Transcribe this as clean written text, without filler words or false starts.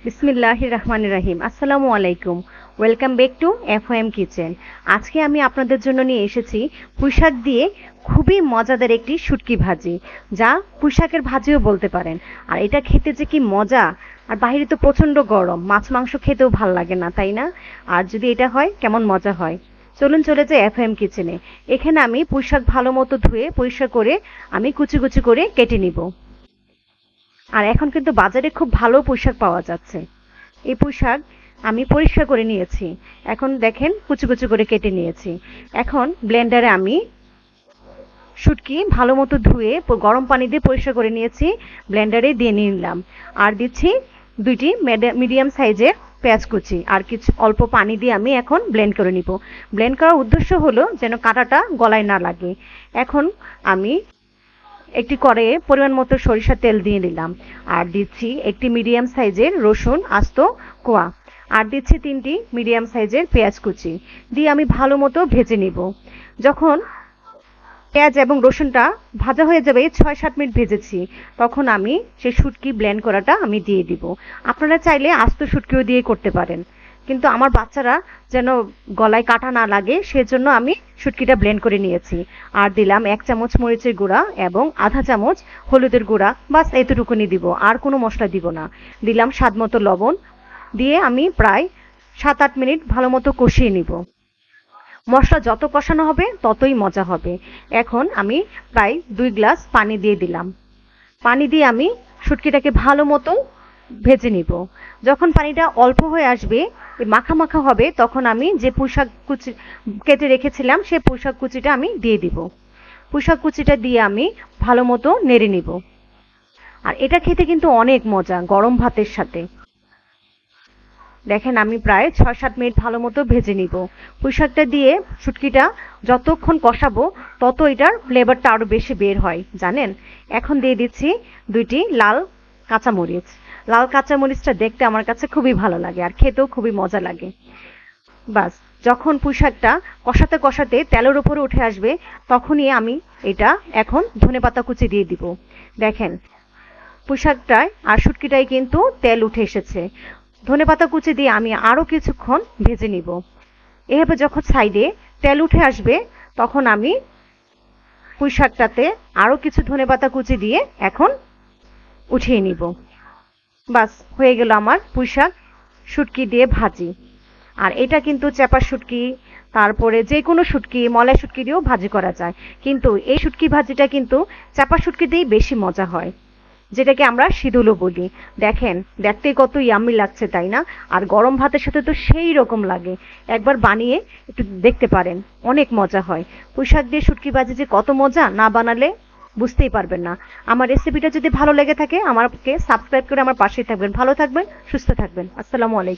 বিসমিল্লাহির রহমানির রহিম। আসসালামু আলাইকুম। Welcome back to FOM kitchen. আজকে আমি আপনাদের জন্য নিয়ে এসেছি পুঁইশাক দিয়ে খুবই মজাদার একটি শুটকি ভাজি, যা পুঁইশাকের ভাজিও বলতে পারেন। আর এটা খেতে যে কি মজা! আর বাইরে তো প্রচণ্ড গরম, মাছ মাংস খেতেও ভাল লাগে না, তাই না? আর যদি এটা হয় কেমন মজা হয়। চলুন চলে যাই এফওএম কিচেনে। এখানে আমি পুঁইশাক ভালো মতো ধুয়ে পরিষ্কার করে আমি কুচি কুচি করে কেটে নিব। আর এখন কিন্তু বাজারে খুব ভালো পুঁইশাক পাওয়া যাচ্ছে। এই পুঁইশাক আমি পরিষ্কার করে নিয়েছি। এখন দেখেন কুচি কুচি করে কেটে নিয়েছি। এখন ব্লেন্ডারে আমি শুটকি ভালো মতো ধুয়ে গরম পানি দিয়ে পরিষ্কার করে নিয়েছি, ব্লেন্ডারে দিয়ে নিলাম। আর দিচ্ছি দুইটি মিডিয়াম সাইজের পেঁয়াজ কুচি, আর কিছু অল্প পানি দিয়ে আমি এখন ব্লেন্ড করে নিব। ব্লেন্ড করার উদ্দেশ্য হলো যেন কাঁটাটা গলায় না লাগে। এখন আমি একটি কড়াইয়ে পরিমাণ মতো সরিষার তেল দিয়ে দিলাম, আর দিচ্ছি একটি মিডিয়াম সাইজের রসুন আস্ত কোয়া, আর দিচ্ছি 3টি মিডিয়াম সাইজের পেঁয়াজ কুচি দিয়ে আমি ভালো মতো ভেজে নিব। যখন পেঁয়াজ এবং রসুনটা ভাজা হয়ে যাবে, 6-7 মিনিট ভেজেছি, তখন আমি সেই শুটকি ব্লেন্ড করাটা আমি দিয়ে দিব। আপনারা চাইলে আস্ত শুটকিও দিয়ে করতে পারেন, কিন্তু আমার বাচ্চারা যেন গলায় কাটা না লাগে সেজন্য আমি শুটকিটা ব্লেন্ড করে নিয়েছি। আর দিলাম 1 চামচ মরিচের গুঁড়া এবং আধা চামচ হলুদের গুঁড়া, বাস এতটুকুনি দিব, আর কোনো মশলা দিব না। দিলাম স্বাদ মতো লবণ দিয়ে আমি প্রায় 7-8 মিনিট ভালো মতো কষিয়ে নিব। মশলা যত কষানো হবে ততই মজা হবে। এখন আমি প্রায় 2 গ্লাস পানি দিয়ে দিলাম। পানি দিয়ে আমি শুটকিটাকে ভালো মতো ভেজে নিব। যখন পানিটা অল্প হয়ে আসবে, মাখা মাখা হবে, তখন আমি যে পুঁইশাক কুচি কেটে রেখেছিলাম সেই পুঁইশাক কুচিটা আমি দিয়ে দিব। পুঁইশাক কুচিটা দিয়ে আমি ভালো মতো নেড়ে নিব। আর এটা খেতে কিন্তু অনেক মজা গরম ভাতের সাথে। দেখেন আমি প্রায় 6-7 মিনিট ভালো মতো ভেজে নিব। পুঁইশাকটা দিয়ে শুটকিটা যতক্ষণ কষাবো তত এটার ফ্লেভারটা আরো বেশি বের হয়, জানেন। এখন দিয়ে দিচ্ছি 2টি লাল কাঁচামরিচ। লাল কাঁচামরিচটা দেখতে আমার কাছে খুবই ভালো লাগে, আর খেতেও খুবই মজা লাগে। বাস, যখন পুঁইশাকটা কষাতে কষাতে তেলের উপরে উঠে আসবে, তখনই আমি এটা এখন ধনেপাতা কুচি দিয়ে দিব। দেখেন পুঁইশাকটায় আর শুটকিটায় কিন্তু তেল উঠে এসেছে। ধনেপাতা কুচি দিয়ে আমি আরো কিছুক্ষণ ভেজে নিব। এভাবে যখন সাইডে তেল উঠে আসবে, তখন আমি পুঁইশাকটাতে আরো কিছু ধনেপাতা কুচি দিয়ে এখন উঠিয়ে নিব। বাস, হয়ে গেল আমার পুঁইশাক শুটকি দিয়ে ভাজি। আর এটা কিন্তু চাপা শুটকি, তারপরে যে কোনো শুটকি, মলাই শুটকি দিয়েও ভাজি করা যায়, কিন্তু এই শুটকি ভাজিটা কিন্তু চাপা শুটকি দিয়েই বেশি মজা হয়, যেটাকে আমরা সিদুলও বলি। দেখেন দেখতে কত ইয়াম্মি লাগছে, তাই না? আর গরম ভাতের সাথে তো সেই রকম লাগে। একবার বানিয়ে একটু দেখতে পারেন, অনেক মজা হয়। পুঁইশাক দিয়ে শুটকি ভাজি যে কত মজা, না বানালে বুঝতেই পারবেন না। আমার রেসিপিটা যদি ভালো লেগে থাকে, আমাকে সাবস্ক্রাইব করে আমার পাশেই থাকবেন। ভালো থাকবেন, সুস্থ থাকবেন। আসসালামু আলাইকুম।